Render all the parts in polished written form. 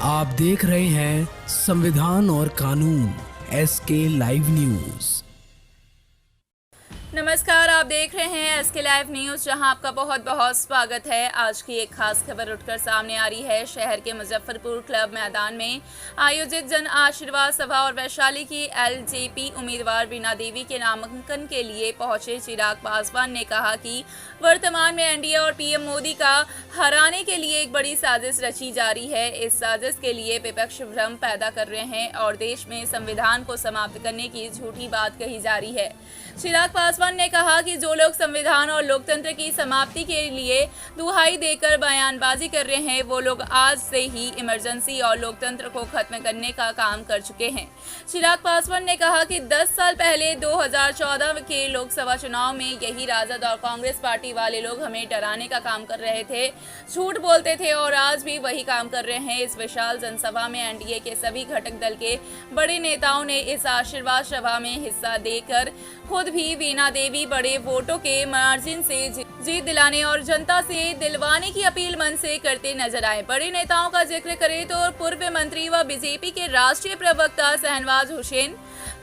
आप देख रहे हैं संविधान और कानून एसके लाइव न्यूज। नमस्कार, आप देख रहे हैं एसके लाइव न्यूज, जहां आपका बहुत बहुत स्वागत है। आज की एक खास खबर उठकर सामने आ रही है। शहर के मुजफ्फरपुर क्लब मैदान में आयोजित जन आशीर्वाद सभा और वैशाली की एलजेपी उम्मीदवार वीणा देवी के नामांकन के लिए पहुंचे चिराग पासवान ने कहा कि वर्तमान में एनडीए और पीएम मोदी का हराने के लिए एक बड़ी साजिश रची जा रही है। इस साजिश के लिए विपक्ष भ्रम पैदा कर रहे हैं और देश में संविधान को समाप्त करने की झूठी बात कही जा रही है। चिराग पासवान ने कहा कि जो लोग संविधान और लोकतंत्र की समाप्ति के लिए दुहाई देकर बयानबाजी कर रहे हैं, वो लोग आज से ही इमरजेंसी और लोकतंत्र को खत्म करने का काम कर चुके हैं। चिराग पासवान ने कहा कि 10 साल पहले 2014 के लोकसभा चुनाव में यही राजद और कांग्रेस पार्टी वाले लोग हमें डराने का काम कर रहे थे, झूठ बोलते थे और आज भी वही काम कर रहे हैं। इस विशाल जनसभा में एनडीए के सभी घटक दल के बड़े नेताओं ने इस आशीर्वाद सभा में हिस्सा देकर खुद भी वीणा देवी बड़े वोटों के मार्जिन से जीत दिलाने और जनता से दिलवाने की अपील मन से करते नजर आए। बड़े नेताओं का जिक्र करें तो पूर्व मंत्री व बीजेपी के राष्ट्रीय प्रवक्ता शहनवाज हुसैन,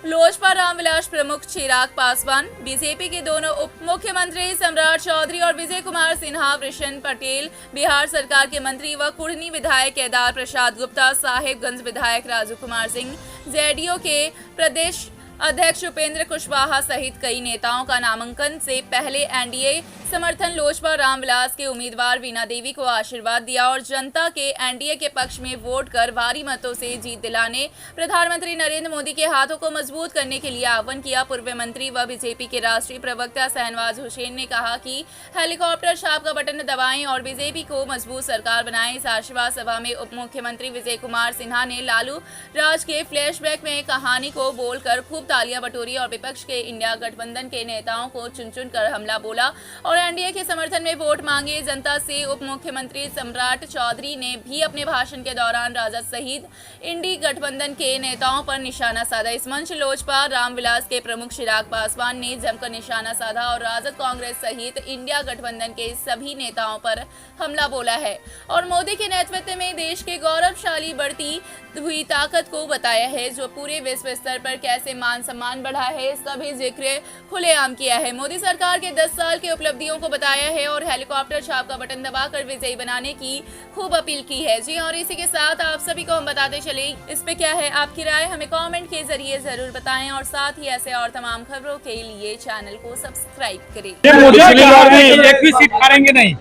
लोजपा रामविलास प्रमुख चिराग पासवान, बीजेपी के दोनों उप मुख्यमंत्री सम्राट चौधरी और विजय कुमार सिन्हा, वृषण पटेल, बिहार सरकार के मंत्री व कुढ़नी विधायक केदार प्रसाद गुप्ता, साहेबगंज विधायक राजू कुमार सिंह, जेडीयू के प्रदेश अध्यक्ष उपेंद्र कुशवाहा सहित कई नेताओं का नामांकन से पहले एनडीए समर्थन लोजपा रामविलास के उम्मीदवार वीणा देवी को आशीर्वाद दिया और जनता के एनडीए के पक्ष में वोट कर भारी मतों से जीत दिलाने प्रधानमंत्री नरेंद्र मोदी के हाथों को मजबूत करने के लिए आह्वान किया। पूर्व मंत्री व बीजेपी के राष्ट्रीय प्रवक्ता शहनवाज हुसैन ने कहा कि हेलीकॉप्टर छाप का बटन दबाएं और बीजेपी को मजबूत सरकार बनाएं। इस आशीर्वाद सभा में उप मुख्यमंत्री विजय कुमार सिन्हा ने लालू राज के फ्लैशबैक में कहानी को बोलकर खूब तालियां बटोरी और विपक्ष के इंडिया गठबंधन के नेताओं को चुन चुन कर हमला बोला और एनडीए के समर्थन में वोट मांगे जनता से। उप मुख्यमंत्री सम्राट चौधरी ने भी अपने भाषण के दौरान राजद सहित इंडी गठबंधन के नेताओं पर निशाना साधा। इस मंच लोजपा रामविलास के प्रमुख चिराग पासवान ने जमकर निशाना साधा और राजद, कांग्रेस सहित इंडिया गठबंधन के सभी नेताओं पर हमला बोला है और मोदी के नेतृत्व में देश के गौरवशाली बढ़ती हुई ताकत को बताया है, जो पूरे विश्व स्तर पर कैसे मान सम्मान बढ़ा है, इसका भी जिक्र खुलेआम किया है। मोदी सरकार के 10 साल के उपलब्धियों को बताया है और हेलीकॉप्टर छाप का बटन दबाकर विजयी बनाने की खूब अपील की है। जी और इसी के साथ आप सभी को हम बताते चले, इस पे क्या है आपकी राय, हमें कमेंट के जरिए जरूर बताएं और साथ ही ऐसे और तमाम खबरों के लिए चैनल को सब्सक्राइब करें। एक भी सीट हारेंगे नहीं,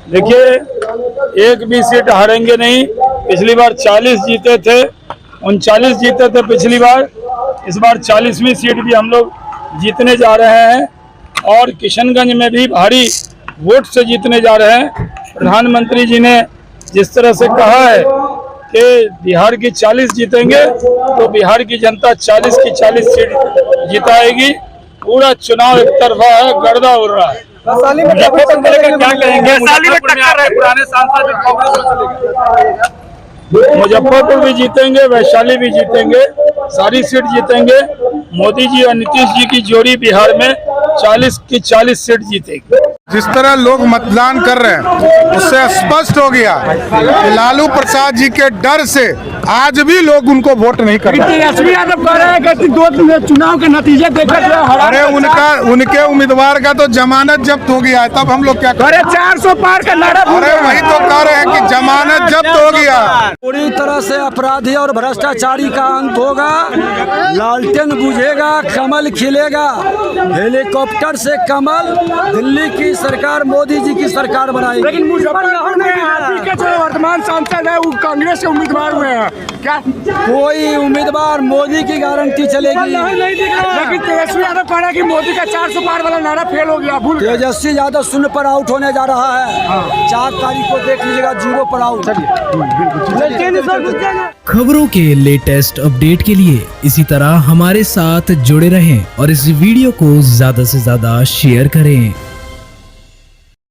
देखिए एक भी सीट हारेंगे नहीं। पिछली बार 40 जीते थे, 39 जीते थे पिछली बार, इस बार 40वीं सीट भी हम लोग जीतने जा रहे हैं और किशनगंज में भी भारी वोट से जीतने जा रहे हैं। प्रधानमंत्री जी ने जिस तरह से कहा है कि बिहार की 40 जीतेंगे तो बिहार की जनता 40 की 40 सीट जिताएगी। पूरा चुनाव एक तरफा है, गर्दा उड़ रहा है। क्या कहेंगे? पुराने सांसद मुजफ्फरपुर भी जीतेंगे, वैशाली भी जीतेंगे, सारी सीट जीतेंगे। मोदी जी और नीतीश जी की जोड़ी बिहार में 40 की 40 सीट जीतेगी। जिस तरह लोग मतदान कर रहे हैं उससे स्पष्ट हो गया कि लालू प्रसाद जी के डर से आज भी लोग उनको वोट नहीं कर रहे। तेजस्वी यादव कह रहे हैं कि 2 चुनाव के नतीजे देखकर अरे उनके उम्मीदवार का तो जमानत जब्त हो गया है, तब हम लोग क्या करें? 400 पार का नारा। अरे वही तो कह रहे हैं कि जमानत जब्त हो गया। पूरी तरह से अपराधी और भ्रष्टाचारी का अंत होगा, लालटेन बुझेगा, कमल खिलेगा। हेलीकॉप्टर से कमल, दिल्ली की सरकार मोदी जी की सरकार बनाएगी। लेकिन मुजफ्फरपुर में आप के जो वर्तमान सांसद है वो कांग्रेस के उम्मीदवार हुए हैं, क्या कोई उम्मीदवार मोदी की गारंटी चलेगी? लेकिन तेजस्वी यादव कह रहा है कि मोदी का 400 पार वाला नारा फेल हो गया। तेजस्वी यादव 0 पर आउट होने जा रहा है। 4 तारीख को देख लीजिएगा 0 पर आउट। खबरों के लेटेस्ट अपडेट के लिए इसी तरह हमारे साथ जुड़े रहें और इस वीडियो को ज्यादा से ज्यादा शेयर करें।